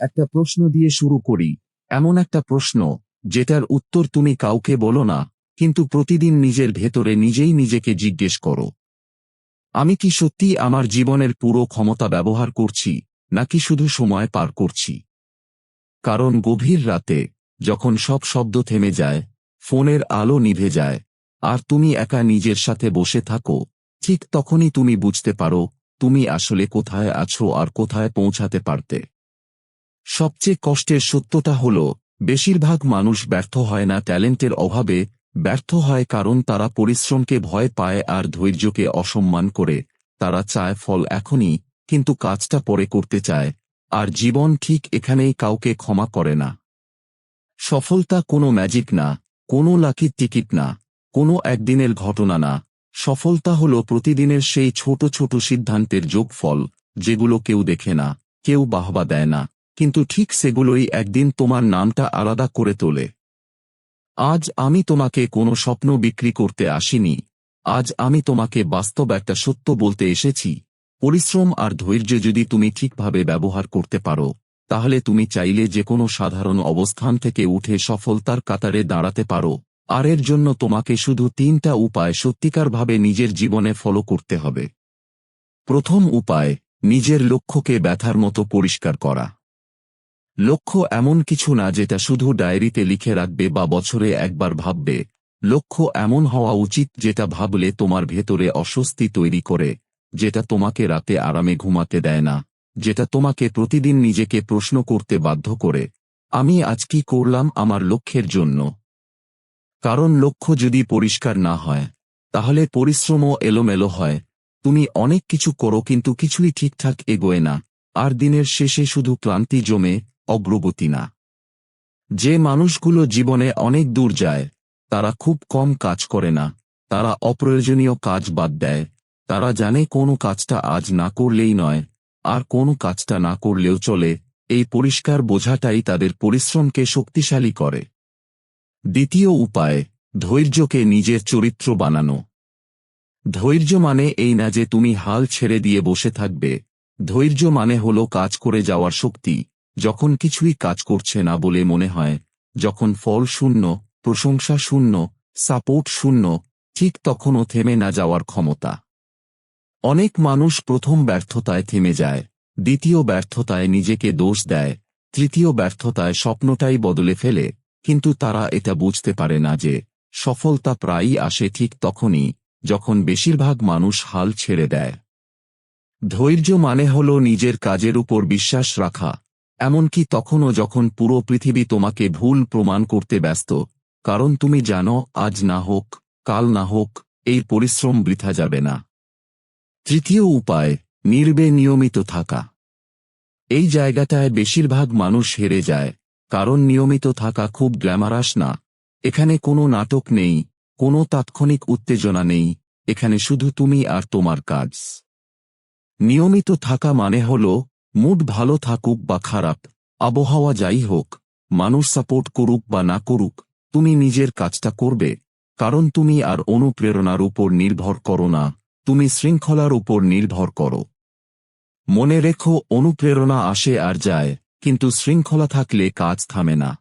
একটা প্রশ্ন দিয়ে শুরু করি, এমন একটা প্রশ্ন যেটার উত্তর তুমি কাউকে বলো না, কিন্তু প্রতিদিন নিজের ভেতরে নিজেই নিজেকে জিজ্ঞেস করো, আমি কি সত্যি আমার জীবনের পুরো ক্ষমতা ব্যবহার করছি, নাকি শুধু সময় পার করছি? কারণ গভীর রাতে, যখন সব শব্দ থেমে যায়, ফোনের আলো নিভে যায়, আর তুমি একা নিজের সাথে বসে থাকো, ঠিক তখনই তুমি বুঝতে পারো তুমি আসলে কোথায় আছো আর কোথায় পৌঁছাতে পারতে। সবচেয়ে কষ্টের সত্যটা হল, বেশিরভাগ মানুষ ব্যর্থ হয় না ট্যালেন্টের অভাবে, ব্যর্থ হয় কারণ তারা পরিশ্রমকে ভয় পায় আর ধৈর্যকে অসম্মান করে। তারা চায় ফল এখনই, কিন্তু কাজটা পরে করতে চায়। আর জীবন ঠিক এখানেই কাউকে ক্ষমা করে না। সফলতা কোনো ম্যাজিক না, কোনো লাকির টিকিট না, কোনো একদিনের ঘটনা না। সফলতা হলো প্রতিদিনের সেই ছোট ছোট সিদ্ধান্তের যোগফল, যেগুলো কেউ দেখে না, কেউ বাহবা দেয় না, কিন্তু ঠিক সেগুলোই একদিন তোমার নামটা আলাদা করে তোলে। আজ আমি তোমাকে কোনো স্বপ্ন বিক্রি করতে আসিনি। আজ আমি তোমাকে বাস্তব একটা সত্য বলতে এসেছি। পরিশ্রম আর ধৈর্য যদি তুমি ঠিকভাবে ব্যবহার করতে পারো, তাহলে তুমি চাইলে যে কোনো সাধারণ অবস্থান থেকে উঠে সফলতার কাতারে দাঁড়াতে পারো। আর এর জন্য তোমাকে শুধু 3টা উপায় সত্যিকারভাবে নিজের জীবনে ফলো করতে হবে। প্রথম উপায়, নিজের লক্ষ্যকে ব্যথার মতো পরিষ্কার করা। লক্ষ্য এমন কিছু না যেটা শুধু ডায়েরিতে লিখে রাখবে বা বছরে একবার ভাববে। লক্ষ্য এমন হওয়া উচিত যেটা ভাবলে তোমার ভেতরে অস্বস্তি তৈরি করে, যেটা তোমাকে রাতে আরামে ঘুমাতে দেয় না, যেটা তোমাকে প্রতিদিন নিজেকে প্রশ্ন করতে বাধ্য করে, আমি আজ কি করলাম আমার লক্ষ্যের জন্য? কারণ লক্ষ্য যদি পরিষ্কার না হয়, তাহলে পরিশ্রমও এলোমেলো হয়। তুমি অনেক কিছু করো কিন্তু কিছুই ঠিকঠাক এগোয় না, আর দিনের শেষে শুধু ক্লান্তি জমে, অগ্রগতি না। যে মানুষগুলো জীবনে অনেক দূর যায়, তারা খুব কম কাজ করে না, তারা অপ্রয়োজনীয় কাজ বাদ দেয়। তারা জানে কোনো কাজটা আজ না করলেই নয়, আর কোনো কাজটা না করলেও চলে। এই পরিষ্কার বোঝাটাই তাদের পরিশ্রমকে শক্তিশালী করে। দ্বিতীয় উপায়, ধৈর্যকে নিজের চরিত্র বানানো। ধৈর্য মানে এই না যে তুমি হাল ছেড়ে দিয়ে বসে থাকবে। ধৈর্য মানে হলো কাজ করে যাওয়ার শক্তি, যখন কিছুই কাজ করছে না বলে মনে হয়, যখন ফল শূন্য, প্রশংসা শূন্য, সাপোর্ট শূন্য, ঠিক তখনও থেমে না যাওয়ার ক্ষমতা। অনেক মানুষ প্রথম ব্যর্থতায় থেমে যায়, দ্বিতীয় ব্যর্থতায় নিজেকে দোষ দেয়, তৃতীয় ব্যর্থতায় স্বপ্নটাই বদলে ফেলে, কিন্তু তারা এটা বুঝতে পারে না যে সফলতা প্রায়ই আসে ঠিক তখনই, যখন বেশিরভাগ মানুষ হাল ছেড়ে দেয়। ধৈর্য মানে হল নিজের কাজের উপর বিশ্বাস রাখা, এমনকি তখনও যখন পুরো পৃথিবী তোমাকে ভুল প্রমাণ করতে ব্যস্ত। কারণ তুমি জানো, আজ না হোক, কাল না হোক, এই পরিশ্রম বৃথা যাবে না। তৃতীয় উপায়, নিয়মিত থাকা। এই জায়গাটায় বেশিরভাগ মানুষ হেরে যায়, কারণ নিয়মিত থাকা খুব গ্ল্যামারাস না। এখানে কোনো নাটক নেই, কোনো তাৎক্ষণিক উত্তেজনা নেই, এখানে শুধু তুমি আর তোমার কাজ। নিয়মিত থাকা মানে হল, মুড ভালো থাকুক বা খারাপ, আবহাওয়া যাই হোক, মানুষ সাপোর্ট করুক বা না করুক, তুমি নিজের কাজটা করবে। কারণ তুমি আর অনুপ্রেরণার উপর নির্ভর করো না, তুমি শৃঙ্খলার উপর নির্ভর করো। মনে রেখো, অনুপ্রেরণা আসে আর যায়, কিন্তু শৃঙ্খলা থাকলে কাজ থামে না।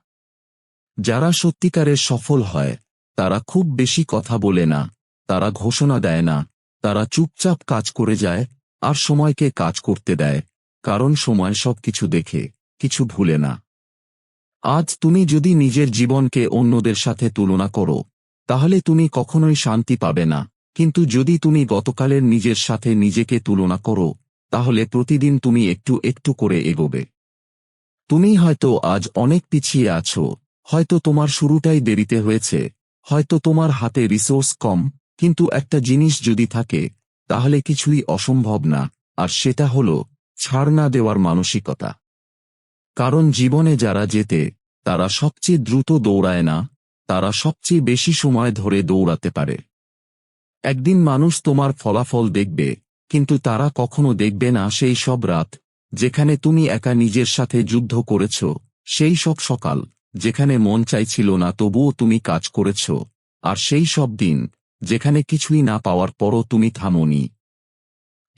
যারা সত্যিকারের সফল হয়, তারা খুব বেশি কথা বলে না, তারা ঘোষণা দেয় না, তারা চুপচাপ কাজ করে যায়, আর সময়কে কাজ করতে দেয়। কারণ সময় সবকিছু দেখে, কিছু ভুলে না। আজ তুমি যদি নিজের জীবনকে অন্যদের সাথে তুলনা করো, তাহলে তুমি কখনোই শান্তি পাবে না। কিন্তু যদি তুমি গতকালের নিজের সাথে নিজেকে তুলনা করো, তাহলে প্রতিদিন তুমি একটু একটু করে এগোবে। তুমি হয়তো আজ অনেক পিছিয়ে আছো, হয়তো তোমার শুরুটাই দেরিতে হয়েছে, হয়তো তোমার হাতে রিসোর্স কম, কিন্তু একটা জিনিস যদি থাকে, তাহলে কিছুই অসম্ভব না, আর সেটা হলো ছাড় না দেওয়ার মানসিকতা। কারণ জীবনে যারা জেতে, তারা সবচেয়ে দ্রুত দৌড়ায় না, তারা সবচেয়ে বেশি সময় ধরে দৌড়াতে পারে। একদিন মানুষ তোমার ফলাফল দেখবে, কিন্তু তারা কখনো দেখবে না সেই সব রাত, যেখানে তুমি একা নিজের সাথে যুদ্ধ করেছ, সেই সব সকাল, যেখানে মন চাইছিল না তবুও তুমি কাজ করেছ, আর সেই সব দিন, যেখানে কিছুই না পাওয়ার পরও তুমি থামোনি।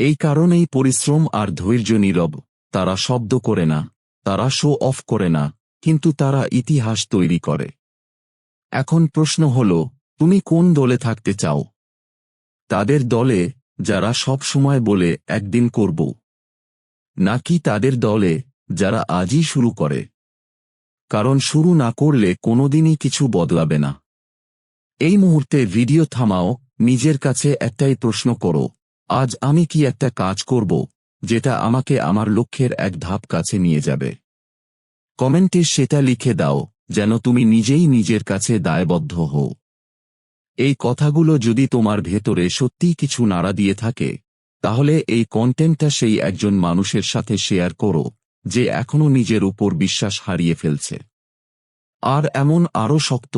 এই কারণেই পরিশ্রম আর ধৈর্য নীরব, তারা শব্দ করে না, তারা শো অফ করে না, কিন্তু তারা ইতিহাস তৈরি করে। এখন প্রশ্ন হল, তুমি কোন দলে থাকতে চাও? তাদের দলে যারা সব সময় বলে একদিন করব, নাকি তাদের দলে যারা আজই শুরু করে? কারণ শুরু না করলে কোনোদিনই কিছু বদলাবে না। এই মুহূর্তে ভিডিও থামাও, নিজের কাছে একটাই প্রশ্ন করো, আজ আমি কি একটা কাজ করব যেটা আমাকে আমার লক্ষ্যের এক ধাপ কাছে নিয়ে যাবে? কমেন্টে সেটা লিখে দাও, যেন তুমি নিজেই নিজের কাছে দায়বদ্ধ হও। এই কথাগুলো যদি তোমার ভেতরে সত্যিই কিছু নাড়া দিয়ে থাকে, তাহলে এই কন্টেন্টটা সেই একজন মানুষের সাথে শেয়ার করো যে এখনো নিজের উপর বিশ্বাস হারিয়ে ফেলছে। আর এমন আরও শক্ত,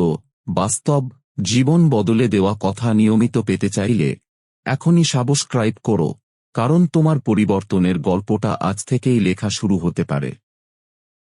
বাস্তব, জীবন বদলে দেওয়া কথা নিয়মিত পেতে চাইলে এখনই সাবস্ক্রাইব করো, কারণ তোমার পরিবর্তনের গল্পটা আজ থেকেই লেখা শুরু হতে পারে।